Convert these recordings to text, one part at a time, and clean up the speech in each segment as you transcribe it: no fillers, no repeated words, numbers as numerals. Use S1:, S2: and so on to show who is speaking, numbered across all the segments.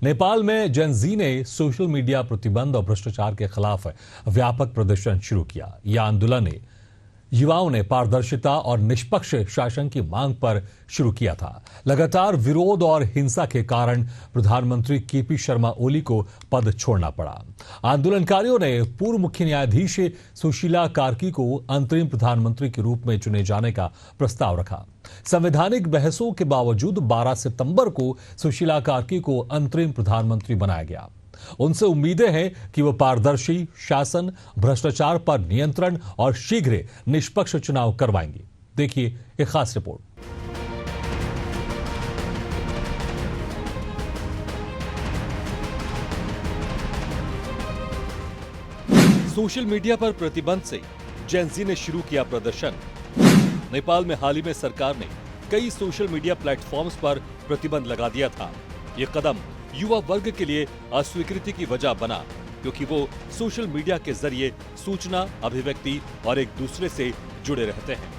S1: नेपाल में जेनजी ने social media प्रतिबंध और भ्रष्टाचार के खिलाफ व्यापक प्रदर्शन शुरू किया। यह आंदोलन युवाओं ने पारदर्शिता और निष्पक्ष शासन की मांग पर शुरू किया था। लगातार विरोध और हिंसा के कारण प्रधानमंत्री केपी शर्मा ओली को पद छोड़ना पड़ा। आंदोलनकारियों ने पूर्व मुख्य न्यायाधीश सुशीला कार्की को अंतरिम प्रधानमंत्री के रूप में चुने जाने का प्रस्ताव रखा। संवैधानिक बहसों के बावजूद 12 सितंबर को सुशीला कार्की को अंतरिम प्रधानमंत्री बनाया गया। उनसे उम्मीदें हैं कि वो पारदर्शी शासन, भ्रष्टाचार पर नियंत्रण और शीघ्र निष्पक्ष चुनाव करवाएंगे। देखिए एक खास रिपोर्ट।
S2: सोशल मीडिया पर प्रतिबंध से जेनजी ने शुरू किया प्रदर्शन। नेपाल में हाल ही में सरकार ने कई सोशल मीडिया प्लेटफॉर्म्स पर प्रतिबंध लगा दिया था। ये कदम युवा वर्ग के लिए अस्वीकृति की वजह बना, क्योंकि वो सोशल मीडिया के जरिए सूचना, अभिव्यक्ति और एक दूसरे से जुड़े रहते हैं।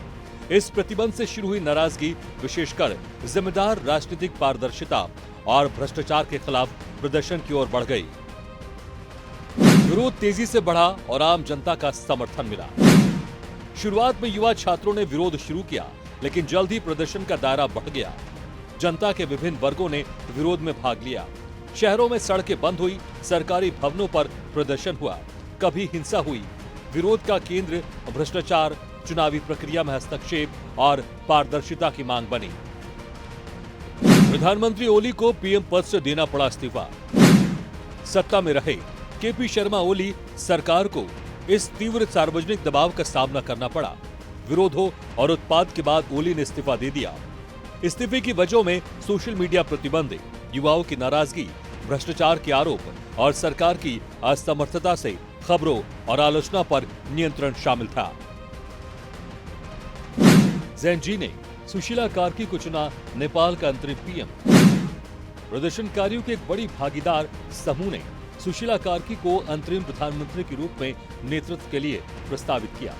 S2: इस प्रतिबंध से शुरू हुई नाराजगी विशेषकर जिम्मेदार राजनीतिक पारदर्शिता और भ्रष्टाचार के खिलाफ प्रदर्शन की ओर बढ़ गई। विरोध तेजी से बढ़ा और आम जनता का समर्थन मिला। शुरुआत में युवा छात्रों ने विरोध शुरू किया, लेकिन जल्द ही प्रदर्शन का दायरा बढ़ गया। जनता के विभिन्न वर्गों ने विरोध में भाग लिया। शहरों में सड़कें बंद हुई, सरकारी भवनों पर प्रदर्शन हुआ, कभी हिंसा हुई। विरोध का केंद्र भ्रष्टाचार, चुनावी प्रक्रिया में हस्तक्षेप और पारदर्शिता की मांग बनी। प्रधानमंत्री ओली को पीएम पद से देना पड़ा इस्तीफा। सत्ता में रहे केपी शर्मा ओली सरकार को इस तीव्र सार्वजनिक दबाव का सामना करना पड़ा। विरोधों और उत्पाद के बाद ओली ने इस्तीफा दे दिया। इस्तीफे की वजह में सोशल मीडिया प्रतिबंध, युवाओं की नाराजगी, भ्रष्टाचार के आरोप और सरकार की असमर्थता से खबरों और आलोचना पर नियंत्रण शामिल था। जेनजी ने सुशीला कार्की को चुना नेपाल का अंतरिम पीएम। प्रदर्शनकारियों के एक बड़ी भागीदार समूह ने सुशीला कार्की को अंतरिम प्रधानमंत्री के रूप में नेतृत्व के लिए प्रस्तावित किया।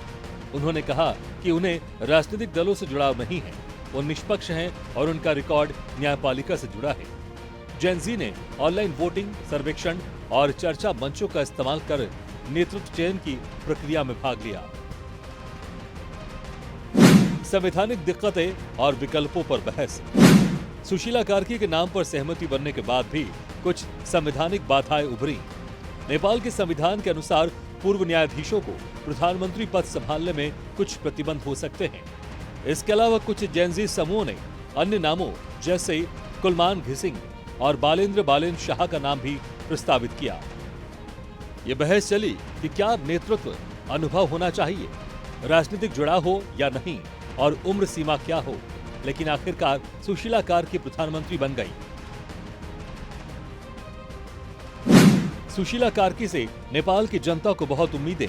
S2: उन्होंने कहा कि उन्हें राजनीतिक दलों से जुड़ाव नहीं है, वो निष्पक्ष हैं और उनका रिकॉर्ड न्यायपालिका से जुड़ा है। जेनजी ने ऑनलाइन वोटिंग, सर्वेक्षण और चर्चा मंचों का इस्तेमाल कर नेतृत्व चयन की प्रक्रिया में भाग लिया। संवैधानिक दिक्कतें और विकल्पों पर बहस। सुशीला कार्की के नाम पर सहमति बनने के बाद भी कुछ संवैधानिक बाधाएं उभरी। नेपाल के संविधान के अनुसार पूर्व न्यायाधीशों को प्रधानमंत्री पद संभालने में कुछ प्रतिबंध हो सकते हैं। इसके अलावा कुछ जेनजी समूहों ने अन्य नामों जैसे कुलमान घिसिंग और बालेंद्र शाह का नाम भी प्रस्तावित किया। ये बहस चली कि क्या नेतृत्व अनुभव होना चाहिए, राजनीतिक जुड़ाव हो या नहीं, और उम्र सीमा क्या हो, लेकिन आखिरकार सुशीला कार्की प्रधानमंत्री बन गई। सुशीला कार्की से नेपाल की जनता को बहुत उम्मीदें।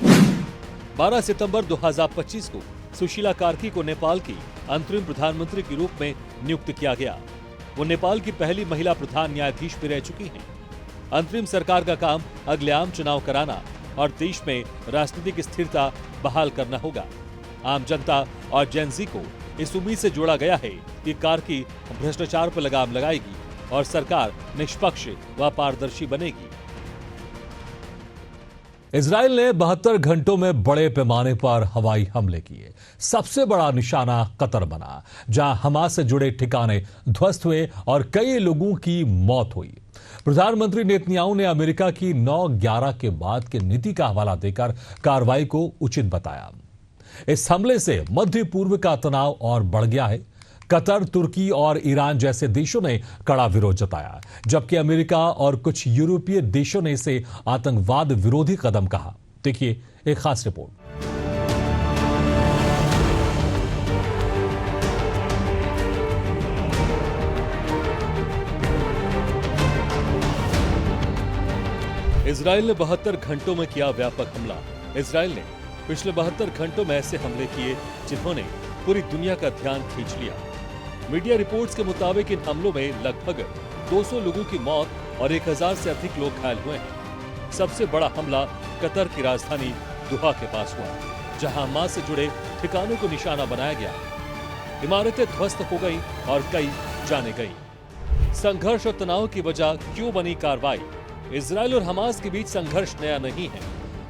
S2: 12 सितंबर 2025 को सुशीला कार्की को नेपाल की अंतरिम प्रधानमंत्री के रूप में नियुक्त किया गया। वो नेपाल की पहली महिला प्रधान न्यायाधीश भी रह चुकी हैं। अंतरिम सरकार का काम अगले आम चुनाव कराना और देश में राजनीतिक स्थिरता बहाल करना होगा। आम जनता और जेनजी को इस उम्मीद से जोड़ा गया है कि कार्की भ्रष्टाचार पर लगाम लगाएगी और सरकार निष्पक्ष व पारदर्शी बनेगी।
S1: इजराइल ने 72 घंटों में बड़े पैमाने पर हवाई हमले किए। सबसे बड़ा निशाना कतर बना, जहां हमास से जुड़े ठिकाने ध्वस्त हुए और कई लोगों की मौत हुई। प्रधानमंत्री नेतन्याहू ने अमेरिका की 9/11 के बाद की नीति का हवाला देकर कार्रवाई को उचित बताया। इस हमले से मध्य पूर्व का तनाव और बढ़ गया है। कतर, तुर्की और ईरान जैसे देशों ने कड़ा विरोध जताया, जबकि अमेरिका और कुछ यूरोपीय देशों ने इसे आतंकवाद विरोधी कदम कहा। देखिए एक खास रिपोर्ट।
S2: इजराइल ने 72 घंटों में किया व्यापक हमला। इजराइल ने पिछले 72 घंटों में ऐसे हमले किए जिन्होंने पूरी दुनिया का ध्यान खींच लिया। मीडिया रिपोर्ट्स के मुताबिक इन हमलों में लगभग 200 लोगों की मौत और 1000 से अधिक लोग घायल हुए हैं। सबसे बड़ा हमला कतर की राजधानी दोहा के पास हुआ, जहां हमास से जुड़े ठिकानों को निशाना बनाया गया। इमारतें ध्वस्त हो गईं और कई जाने गईं। संघर्ष और तनाव की वजह क्यों बनी कार्रवाई? इजराइल और हमास के बीच संघर्ष नया नहीं है।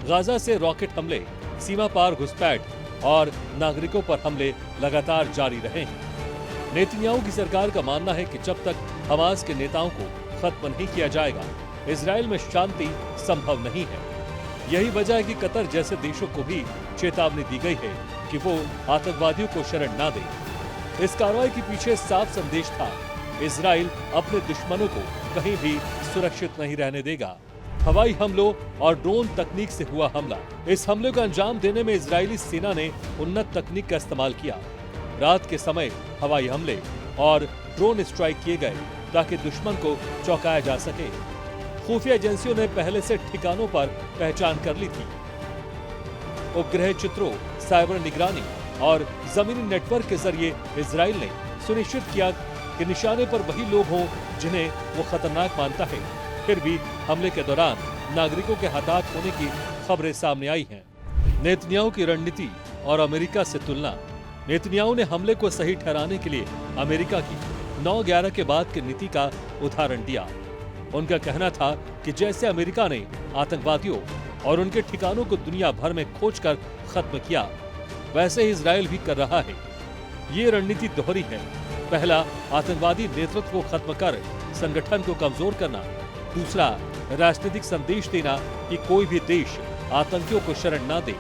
S2: गाजा से रॉकेट हमले, सीमा पार घुसपैठ और नागरिकों पर हमले लगातार जारी रहे हैं। नेतन्याहू की सरकार का मानना है कि जब तक हमास के नेताओं को खत्म नहीं किया जाएगा, इजराइल में शांति संभव नहीं है। यही वजह है कि कतर जैसे देशों को भी चेतावनी दी गई है कि वो आतंकवादियों को शरण न दें। इस कार्रवाई के पीछे साफ संदेश था, इजराइल अपने दुश्मनों को कहीं भी सुरक्षित नहीं रहने देगा। हवाई हमलों और ड्रोन तकनीक से हुआ हमला। इस हमले को अंजाम देने में इजरायली सेना ने उन्नत तकनीक का इस्तेमाल किया। रात के समय हवाई हमले और ड्रोन स्ट्राइक किए गए ताकि दुश्मन को चौंकाया जा सके। खुफिया एजेंसियों ने पहले से ठिकानों पर पहचान कर ली थी। उपग्रह चित्रों, साइबर निगरानी और जमीनी नेटवर्क के जरिए इजराइल ने सुनिश्चित किया कि निशाने पर वही लोग हों जिन्हें वो खतरनाक मानता है। फिर भी हमले के दौरान नागरिकों के हताहत होने की खबरें सामने आई हैं। नेतन्याहू की रणनीति और अमेरिका से तुलना। नेतन्याहू ने हमले को सही ठहराने के लिए अमेरिका की 9/11 के बाद की नीति का उदाहरण दिया। उनका कहना था कि जैसे अमेरिका ने आतंकवादियों और उनके ठिकानों को दुनिया भर में खोजकर खत्म किया, वैसे ही इजराइल भी कर रहा है। ये रणनीति दोहरी है। पहला, आतंकवादी नेतृत्व को खत्म कर संगठन को कमजोर करना। दूसरा, राजनीतिक संदेश देना कि कोई भी देश आतंकियों को शरण न दे।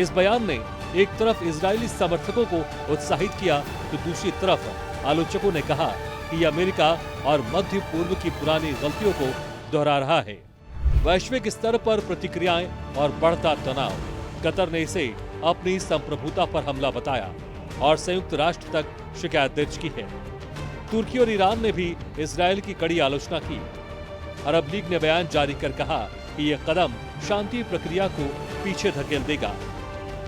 S2: इस बयान ने एक तरफ इजरायली समर्थकों को उत्साहित किया तो दूसरी तरफ आलोचकों ने कहा कि यह अमेरिका और मध्य पूर्व की पुरानी गलतियों को दोहरा रहा है। वैश्विक स्तर पर प्रतिक्रियाएं और बढ़ता तनाव। कतर ने इसे अपनी संप्रभुता पर हमला बताया और संयुक्त राष्ट्र तक शिकायत दर्ज की है। तुर्की और ईरान ने भी इजरायल की कड़ी आलोचना की। अरब लीग ने बयान जारी कर कहा कि यह कदम शांति प्रक्रिया को पीछे धकेल देगा।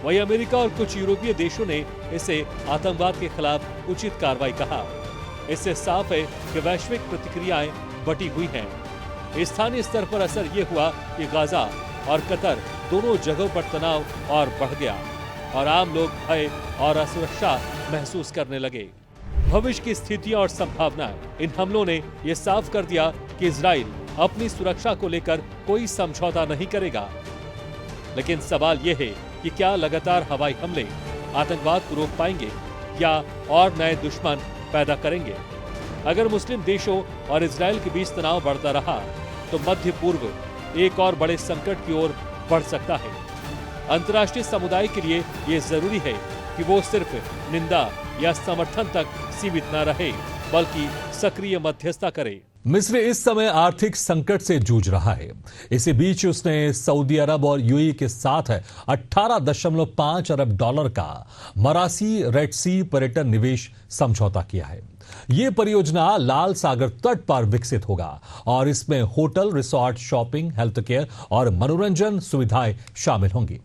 S2: वहीं अमेरिका और कुछ यूरोपीय देशों ने इसे आतंकवाद के खिलाफ उचित कार्रवाई कहा। इससे साफ है कि वैश्विक प्रतिक्रियाएं बटी हुई हैं। स्थानीय स्तर पर असर ये हुआ कि गाजा और कतर दोनों जगहों पर तनाव और बढ़ गया और आम लोग भय और असुरक्षा महसूस करने लगे। भविष्य की स्थितियां और संभावनाएं। इन हमलों ने यह साफ कर दिया कि इजराइल अपनी सुरक्षा को लेकर कोई समझौता नहीं करेगा। लेकिन सवाल यह है कि क्या लगातार हवाई हमले आतंकवाद को रोक पाएंगे या और नए दुश्मन पैदा करेंगे? अगर मुस्लिम देशों और इजराइल के बीच तनाव बढ़ता रहा तो मध्य पूर्व एक और बड़े संकट की ओर बढ़ सकता है। अंतर्राष्ट्रीय समुदाय के लिए ये जरूरी है कि वो सिर्फ निंदा या समर्थन तक सीमित न रहे, बल्कि सक्रिय मध्यस्थता करे।
S1: मिस्र इस समय आर्थिक संकट से जूझ रहा है। इसी बीच उसने सऊदी अरब और यूएई के साथ 18.5 अरब डॉलर का मरासी रेड सी पर्यटन निवेश समझौता किया है। ये परियोजना लाल सागर तट पर विकसित होगा और इसमें hotel, resort, shopping, health care और मनोरंजन सुविधाएं शामिल होंगी।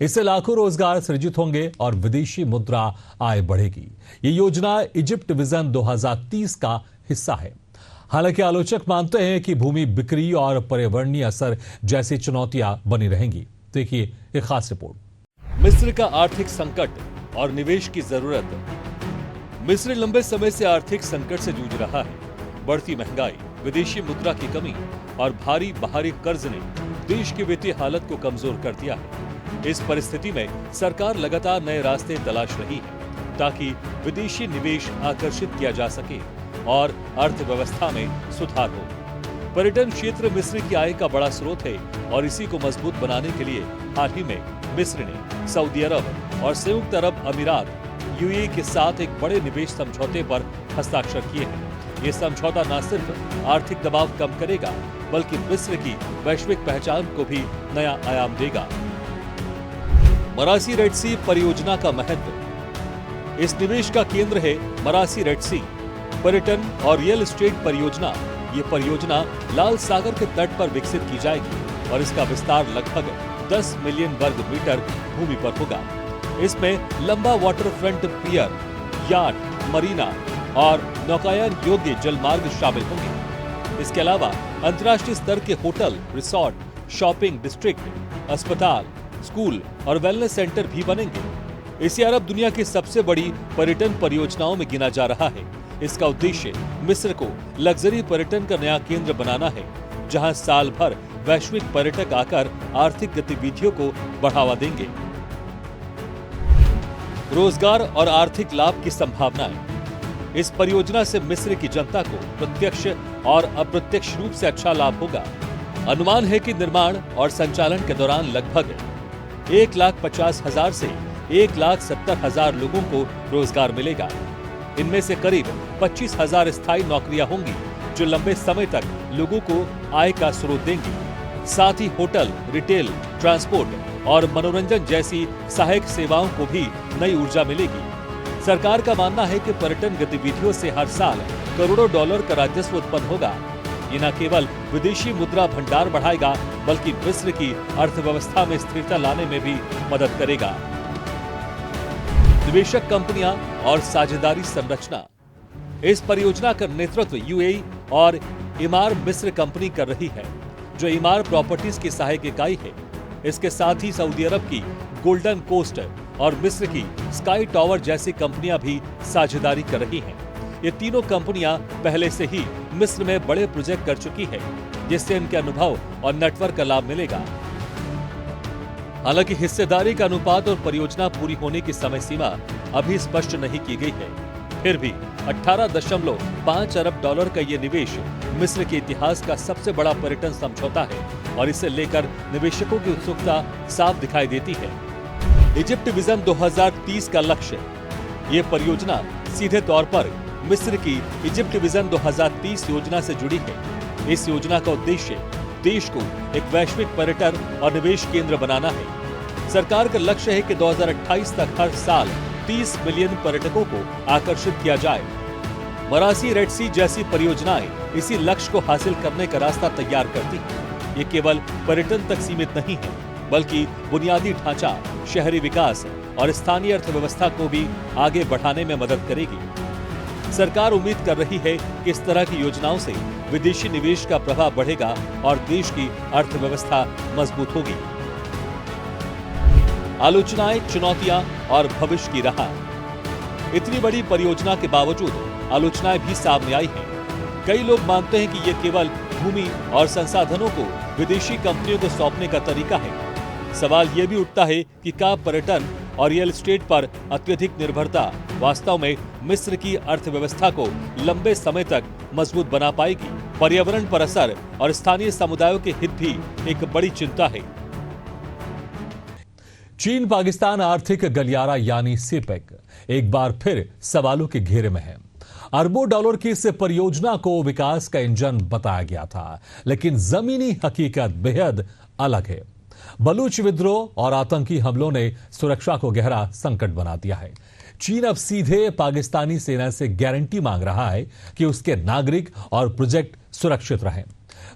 S1: इससे लाखों रोजगार सृजित होंगे और विदेशी मुद्रा आय बढ़ेगी। ये योजना इजिप्ट विजन 2030 का हिस्सा है। हालांकि आलोचक मानते हैं कि भूमि बिक्री और पर्यावरणीय असर जैसी चुनौतियां बनी रहेंगी। देखिए एक खास रिपोर्ट।
S2: मिस्र का आर्थिक संकट और निवेश की जरूरत। मिस्र लंबे समय से आर्थिक संकट से जूझ रहा है। बढ़ती महंगाई, विदेशी मुद्रा की कमी और भारी बाहरी कर्ज ने देश की वित्तीय हालत को कमजोर कर दिया है। इस परिस्थिति में सरकार लगातार नए रास्ते तलाश रही है ताकि विदेशी निवेश आकर्षित किया जा सके और अर्थव्यवस्था में सुधार हो। पर्यटन क्षेत्र मिस्र की आय का बड़ा स्रोत है और इसी को मजबूत बनाने के लिए हाल ही में मिस्र ने सऊदी अरब और संयुक्त अरब अमीरात यूएई के साथ एक बड़े निवेश समझौते पर हस्ताक्षर किए हैं। ये समझौता न सिर्फ आर्थिक दबाव कम करेगा बल्कि मिस्र की वैश्विक पहचान को भी नया आयाम देगा। मरासी रेड सी परियोजना का महत्व। इस निवेश का केंद्र है मरासी रेड सी पर्यटन और रियल एस्टेट परियोजना। ये परियोजना लाल सागर के तट पर विकसित की जाएगी और इसका विस्तार लगभग 10 मिलियन वर्ग मीटर भूमि पर होगा। इसमें लंबा वाटर फ्रंट पियर, याट, मरीना और नौकायन योग्य जलमार्ग शामिल होंगे। इसके अलावा अंतर्राष्ट्रीय स्तर के होटल, रिसोर्ट, शॉपिंग डिस्ट्रिक्ट, अस्पताल, स्कूल और वेलनेस सेंटर भी बनेंगे। इसे अरब दुनिया की सबसे बड़ी पर्यटन परियोजनाओं में गिना जा रहा है। इसका उद्देश्य मिस्र को लग्जरी पर्यटन का नया केंद्र बनाना है, जहां साल भर वैश्विक पर्यटक आकर आर्थिक गतिविधियों को बढ़ावा देंगे। रोजगार और आर्थिक लाभ की संभावनाएं। इस परियोजना से मिस्र की जनता को प्रत्यक्ष और अप्रत्यक्ष रूप से अच्छा लाभ होगा। अनुमान है कि निर्माण और संचालन के दौरान लगभग 1,50,000 से 1,70,000 लोगों को रोजगार मिलेगा। इनमें से करीब 25,000 स्थायी नौकरियां होंगी, जो लंबे समय तक लोगों को आय का स्रोत देंगी। साथ ही होटल, रिटेल, ट्रांसपोर्ट और मनोरंजन जैसी सहायक सेवाओं को भी नई ऊर्जा मिलेगी। सरकार का मानना है कि पर्यटन गतिविधियों से हर साल करोड़ों डॉलर का राजस्व उत्पन्न होगा। ये न केवल विदेशी मुद्रा भंडार बढ़ाएगा, बल्कि मिस्र की अर्थव्यवस्था में स्थिरता लाने में भी मदद करेगा। निवेशक कंपनियां और साझेदारी संरचना। इस परियोजना का नेतृत्व यूएई और इमार मिस्र कंपनी कर रही है, जो इमार प्रॉपर्टीज की सहायक इकाई है। इसके साथ ही सऊदी अरब की गोल्डन कोस्ट और मिस्र की स्काई टावर जैसी कंपनियां भी साझेदारी कर रही हैं। ये तीनों कंपनियां पहले से ही मिस्र में बड़े प्रोजेक्ट कर चुकी है, जिससे इनके अनुभव और नेटवर्क का लाभ मिलेगा। हालांकि हिस्सेदारी का अनुपात और परियोजना पूरी होने की समय सीमा अभी स्पष्ट नहीं की गई है। फिर भी 18.5 अरब डॉलर का ये निवेश मिस्र के इतिहास का सबसे बड़ा पर्यटन समझौता है और इसे लेकर निवेशकों की उत्सुकता साफ दिखाई देती है। इजिप्ट विजन 2030 का लक्ष्य। ये परियोजना सीधे तौर पर मिस्र की इजिप्ट विजन 2030 योजना से जुड़ी है। इस योजना का उद्देश्य देश को एक वैश्विक पर्यटन और निवेश केंद्र बनाना है। सरकार का लक्ष्य है कि 2028 तक हर साल 30 मिलियन पर्यटकों को आकर्षित किया जाए। मरासी रेड सी जैसी परियोजनाएं इसी लक्ष्य को हासिल करने का रास्ता तैयार करती हैं। ये केवल पर्यटन तक सीमित नहीं है, बल्कि बुनियादी ढांचा, शहरी विकास और स्थानीय अर्थव्यवस्था को भी आगे बढ़ाने में मदद करेगी। सरकार उम्मीद कर रही है कि इस तरह की योजनाओं से विदेशी निवेश का प्रभाव बढ़ेगा और देश की अर्थव्यवस्था मजबूत होगी। आलोचनाएं, चुनौतियां और भविष्य की राह। इतनी बड़ी परियोजना के बावजूद आलोचनाएं भी सामने आई हैं। कई लोग मानते हैं कि यह केवल भूमि और संसाधनों को विदेशी कंपनियों को सौंपने का तरीका है। सवाल यह भी उठता है कि क्या पर्यटन और रियल एस्टेट पर अत्यधिक निर्भरता वास्तव में मिस्र की अर्थव्यवस्था को लंबे समय तक मजबूत बना पाएगी? पर्यावरण पर असर और स्थानीय समुदायों के हित भी एक बड़ी चिंता है।
S1: चीन पाकिस्तान आर्थिक गलियारा यानी सीपेक एक बार फिर सवालों के घेरे में है। अरबों डॉलर की इस परियोजना को विकास का इंजन बताया गया था, लेकिन जमीनी हकीकत बेहद अलग है। बलूच विद्रोह और आतंकी हमलों ने सुरक्षा को गहरा संकट बना दिया है। चीन अब सीधे पाकिस्तानी सेना से गारंटी मांग रहा है कि उसके नागरिक और प्रोजेक्ट सुरक्षित रहें।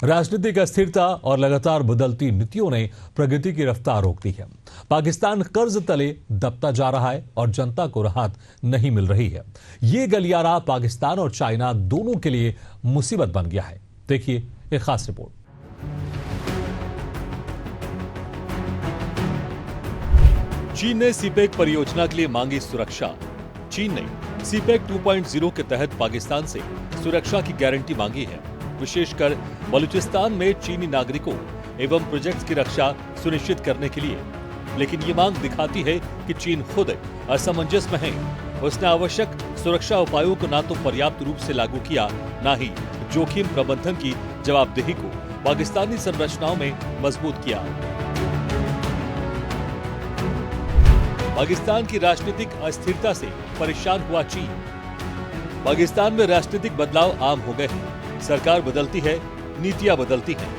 S1: राजनीतिक अस्थिरता और लगातार बदलती नीतियों ने प्रगति की रफ्तार रोक दी है। पाकिस्तान कर्ज तले दबता जा रहा है और जनता को राहत नहीं मिल रही है। ये गलियारा पाकिस्तान और चाइना दोनों के लिए मुसीबत बन गया है। देखिए एक खास रिपोर्ट।
S2: चीन ने सीपेक परियोजना के लिए मांगी सुरक्षा। चीन ने सीपेक 2.0 के तहत पाकिस्तान से सुरक्षा की गारंटी मांगी है, विशेषकर बलूचिस्तान में चीनी नागरिकों एवं प्रोजेक्ट्स की रक्षा सुनिश्चित करने के लिए। लेकिन ये मांग दिखाती है कि चीन खुद असमंजस में है। उसने आवश्यक सुरक्षा उपायों को न तो पर्याप्त रूप से लागू किया, न ही जोखिम प्रबंधन की जवाबदेही को पाकिस्तानी संरचनाओं में मजबूत किया। पाकिस्तान की राजनीतिक अस्थिरता से परेशान हुआ चीन। पाकिस्तान में राजनीतिक बदलाव आम हो गए हैं। सरकार बदलती है, नीतियां बदलती हैं।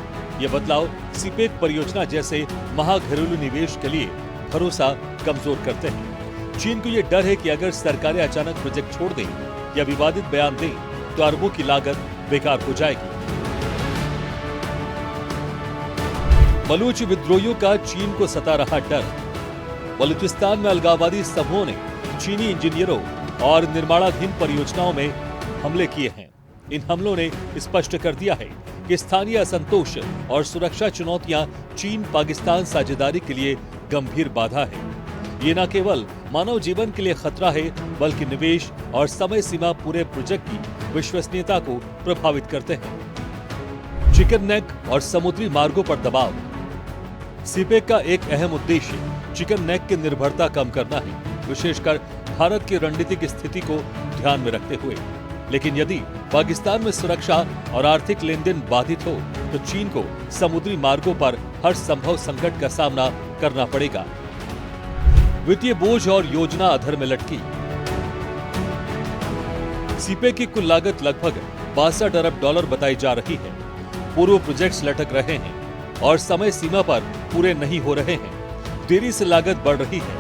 S2: ये बदलाव सीपेक परियोजना जैसे महाघरेलू निवेश के लिए भरोसा कमजोर करते हैं। चीन को ये डर है कि अगर सरकारें अचानक प्रोजेक्ट छोड़ दें या विवादित बयान दें तो अरबों की लागत बेकार हो जाएगी। बलूच विद्रोहियों का चीन को सता रहा डर। बलूचिस्तान में अलगाववादी समूहों ने चीनी इंजीनियरों और निर्माणाधीन परियोजनाओं में हमले किए हैं। इन हमलों ने स्पष्ट कर दिया है कि स्थानीय असंतोष और सुरक्षा चुनौतियां चीन पाकिस्तान साझेदारी के लिए गंभीर बाधा है। ये न केवल मानव जीवन के लिए खतरा है, बल्कि निवेश और समय सीमा पूरे प्रोजेक्ट की विश्वसनीयता को प्रभावित करते हैं। चिकन नेक और समुद्री मार्गों पर दबाव। सीपेक का एक अहम उद्देश्य चिकन नेक की निर्भरता कम करना है, विशेषकर भारत की रणनीतिक स्थिति को ध्यान में रखते हुए। लेकिन यदि पाकिस्तान में सुरक्षा और आर्थिक लेन देन बाधित हो तो चीन को समुद्री मार्गों पर हर संभव संकट का सामना करना पड़ेगा। वित्तीय बोझ और योजना अधर में लटकी। सीपेक की कुल लागत लगभग 62 अरब डॉलर बताई जा रही है। पूर्व प्रोजेक्ट्स लटक रहे हैं और समय सीमा पर पूरे नहीं हो रहे हैं। देरी से लागत बढ़ रही है,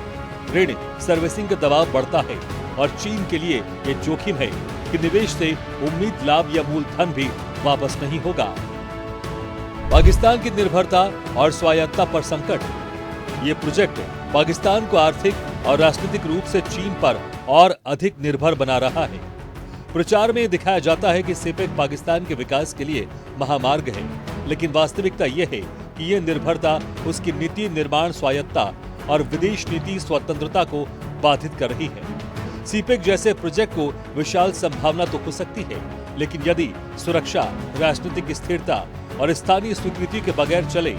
S2: ऋण सर्विसिंग का दबाव बढ़ता है और चीन के लिए ये जोखिम है कि निवेश से उम्मीद लाभ या मूलधन भी वापस नहीं होगा। पाकिस्तान की निर्भरता और स्वायत्तता पर संकट। ये प्रोजेक्ट पाकिस्तान को आर्थिक और राजनीतिक रूप से चीन पर और अधिक निर्भर बना रहा है। प्रचार में दिखाया जाता है कि सीपेक पाकिस्तान के विकास के लिए महामार्ग है, लेकिन वास्तविकता यह है कि यह निर्भरता उसकी नीति निर्माण स्वायत्तता और विदेश नीति स्वतंत्रता को बाधित कर रही है। सीपेक जैसे प्रोजेक्ट को विशाल संभावना तो हो सकती है, लेकिन यदि सुरक्षा, राजनीतिक स्थिरता और स्थानीय स्वीकृति के बगैर चले,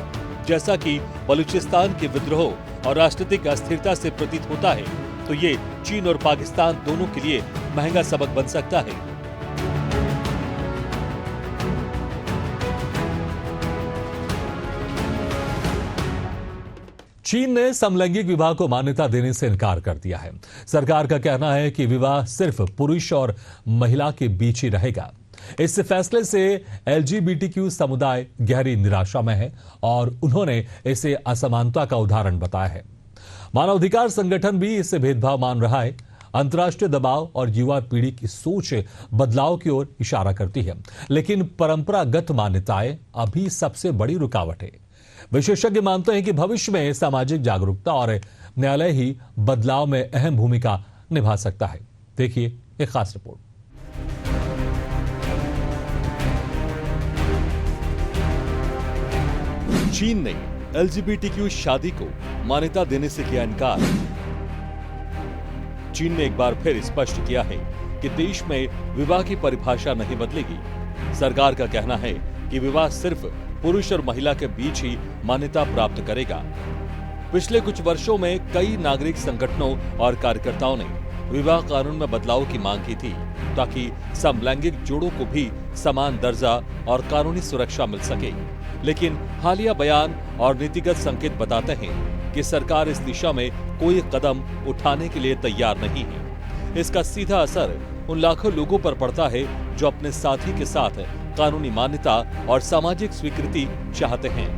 S2: जैसा कि बलूचिस्तान के विद्रोह और राजनीतिक अस्थिरता से प्रतीत होता है, तो ये चीन और पाकिस्तान दोनों के लिए महंगा सबक बन सकता है।
S1: चीन ने समलैंगिक विवाह को मान्यता देने से इनकार कर दिया है। सरकार का कहना है कि विवाह सिर्फ पुरुष और महिला के बीच ही रहेगा। इस फैसले से एलजीबीटीक्यू समुदाय गहरी निराशा में है और उन्होंने इसे असमानता का उदाहरण बताया है। मानवाधिकार संगठन भी इसे भेदभाव मान रहा है। अंतर्राष्ट्रीय दबाव और युवा पीढ़ी की सोच बदलाव की ओर इशारा करती है, लेकिन परंपरागत मान्यताएं अभी सबसे बड़ी रुकावट है। विशेषज्ञ मानते हैं कि भविष्य में सामाजिक जागरूकता और न्यायालय ही बदलाव में अहम भूमिका निभा सकता है। देखिए एक खास रिपोर्ट।
S2: चीन ने एलजीबीटीक्यू शादी को मान्यता देने से किया इनकार। चीन ने एक बार फिर स्पष्ट किया है कि देश में विवाह की परिभाषा नहीं बदलेगी। सरकार का कहना है कि विवाह सिर्फ पुरुष और महिला के बीच ही मान्यता प्राप्त करेगा। पिछले कुछ वर्षों में कई नागरिक संगठनों और कार्यकर्ताओं ने विवाह कानून में बदलाव की मांग की थी, ताकि समलैंगिक जोड़ों को भी समान दर्जा और कानूनी सुरक्षा मिल सके। लेकिन हालिया बयान और नीतिगत संकेत बताते हैं कि सरकार इस दिशा में कोई कदम उठाने के लिए तैयार नहीं है। इसका सीधा असर उन लाखों लोगों पर पड़ता है जो अपने साथी के साथ कानूनी मान्यता और सामाजिक स्वीकृति चाहते हैं।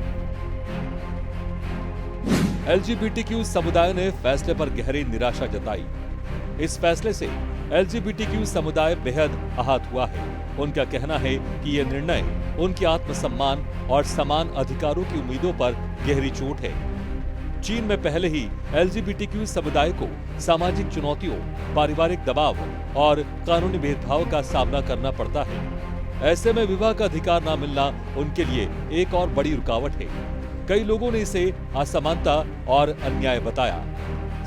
S2: एलजीबीटीक्यू समुदाय ने फैसले पर गहरी निराशा जताई। इस फैसले से एलजीबीटीक्यू समुदाय बेहद आहत हुआ है। उनका कहना है कि यह निर्णय उनके आत्मसम्मान और समान अधिकारों की उम्मीदों पर गहरी चोट है। चीन में पहले ही एलजीबीटीक्यू समुदाय को सामाजिक चुनौतियों, पारिवारिक दबाव और कानूनी भेदभाव का सामना करना पड़ता है। ऐसे में विवाह का अधिकार न मिलना उनके लिए एक और बड़ी रुकावट है। कई लोगों ने इसे असमानता और अन्याय बताया।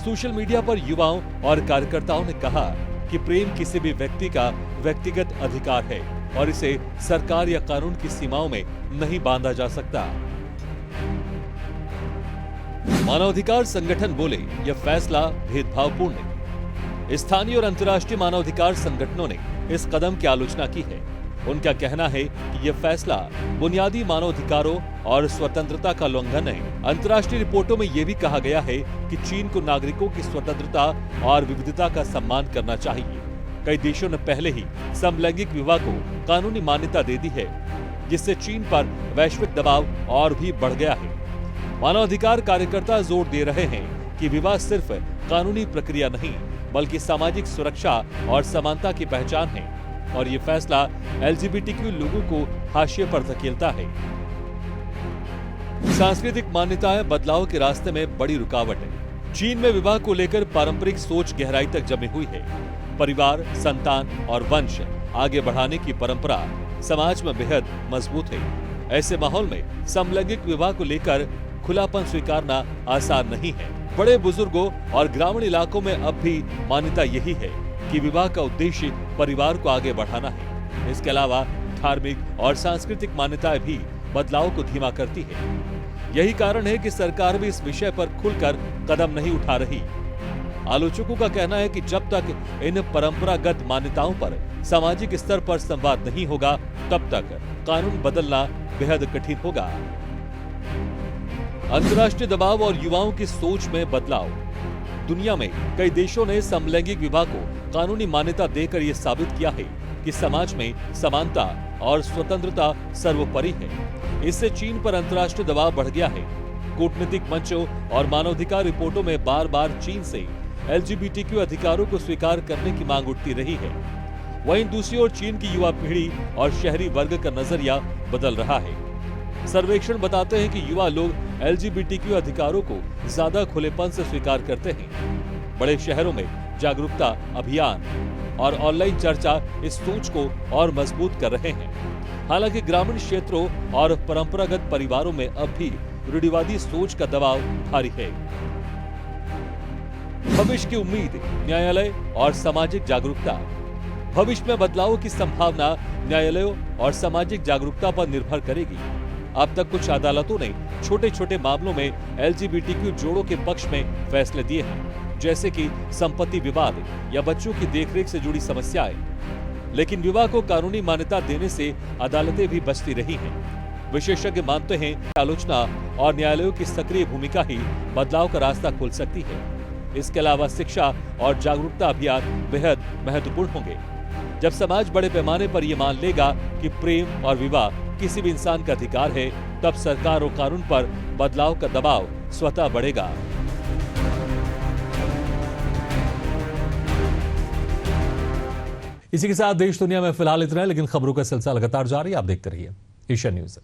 S2: सोशल मीडिया पर युवाओं और कार्यकर्ताओं ने कहा कि प्रेम किसी भी व्यक्ति का व्यक्तिगत अधिकार है और इसे सरकार या कानून की सीमाओं में नहीं बांधा जा सकता। मानवाधिकार संगठन बोले यह फैसला भेदभावपूर्ण है। स्थानीय और अंतर्राष्ट्रीय मानवाधिकार संगठनों ने इस कदम की आलोचना की है। उनका कहना है कि यह फैसला बुनियादी मानवाधिकारों और स्वतंत्रता का उल्लंघन है। अंतर्राष्ट्रीय रिपोर्टों में यह भी कहा गया है कि चीन को नागरिकों की स्वतंत्रता और विविधता का सम्मान करना चाहिए। कई देशों ने पहले ही समलैंगिक विवाह को कानूनी मान्यता दे दी है, जिससे चीन पर वैश्विक दबाव और भी बढ़ गया है। मानवाधिकार कार्यकर्ता जोर दे रहे हैं कि विवाह सिर्फ कानूनी प्रक्रिया नहीं, बल्कि सामाजिक सुरक्षा और समानता की पहचान है और ये फैसला एलजीबीटीक्यू लोगों को हाशिए पर धकेलता है। सांस्कृतिक मान्यताएं बदलाव के रास्ते में बड़ी रुकावट है। चीन में विवाह को लेकर पारंपरिक सोच गहराई तक जमी हुई है। परिवार, संतान और वंश आगे बढ़ाने की परंपरा समाज में बेहद मजबूत है। ऐसे माहौल में समलैंगिक विवाह को लेकर खुलापन स्वीकारना आसान नहीं है। बड़े बुजुर्गों और ग्रामीण इलाकों में अब भी मान्यता यही है कि विवाह का उद्देश्य परिवार को आगे बढ़ाना है। इसके अलावा धार्मिक और सांस्कृतिक मान्यताएं भी बदलाव को धीमा करती है। यही कारण है कि सरकार भी इस विषय पर खुलकर कदम नहीं उठा रही। आलोचकों का कहना है कि जब तक इन परंपरागत मान्यताओं पर सामाजिक स्तर पर संवाद नहीं होगा, तब तक कानून बदलना बेहद कठिन होगा। अंतर्राष्ट्रीय दबाव और युवाओं की सोच में बदलाव। दुनिया में कई देशों ने समलैंगिक विवाह को कानूनी मान्यता देकर यह साबित किया है कि समाज में समानता और स्वतंत्रता सर्वोपरि है। इससे चीन पर अंतर्राष्ट्रीय दबाव बढ़ गया है। कूटनीतिक मंचों और मानवाधिकार रिपोर्टों में बार बार चीन से LGBTQ अधिकारों को स्वीकार करने की मांग उठती रही है। वहीं दूसरी ओर चीन की युवा पीढ़ी और शहरी वर्ग का नजरिया बदल रहा है। सर्वेक्षण बताते हैं कि युवा लोग LGBTQ अधिकारों को ज्यादा खुलेपन से स्वीकार करते हैं। बड़े शहरों में जागरूकता अभियान और ऑनलाइन चर्चा इस सोच को और मजबूत कर रहे हैं। हालांकि ग्रामीण क्षेत्रों और परंपरागत परिवारों में अब भी रूढ़िवादी सोच का दबाव भारी है। भविष्य की उम्मीद, न्यायालय और सामाजिक जागरूकता। भविष्य में बदलाव की संभावना न्यायालयों और सामाजिक जागरूकता पर निर्भर करेगी। अब तक कुछ अदालतों ने छोटे छोटे मामलों में LGBTQ जोड़ों के पक्ष में फैसले दिए हैं, जैसे कि संपत्ति विवाद या बच्चों की देखरेख से जुड़ी समस्याएं। लेकिन विवाह को कानूनी मान्यता देने से अदालतें भी बचती रही हैं। विशेषज्ञ मानते हैं कि आलोचना और न्यायालयों की सक्रिय भूमिका ही बदलाव का रास्ता खोल सकती है। इसके अलावा शिक्षा और जागरूकता अभियान बेहद महत्वपूर्ण होंगे। जब समाज बड़े पैमाने पर यह मान लेगा कि प्रेम और विवाह किसी भी इंसान का अधिकार है, तब सरकार और कानून पर बदलाव का दबाव स्वतः बढ़ेगा।
S1: इसी के साथ देश दुनिया में फिलहाल इतना है, लेकिन खबरों का सिलसिला लगातार जारी। आप देखते रहिए एशियन न्यूज़।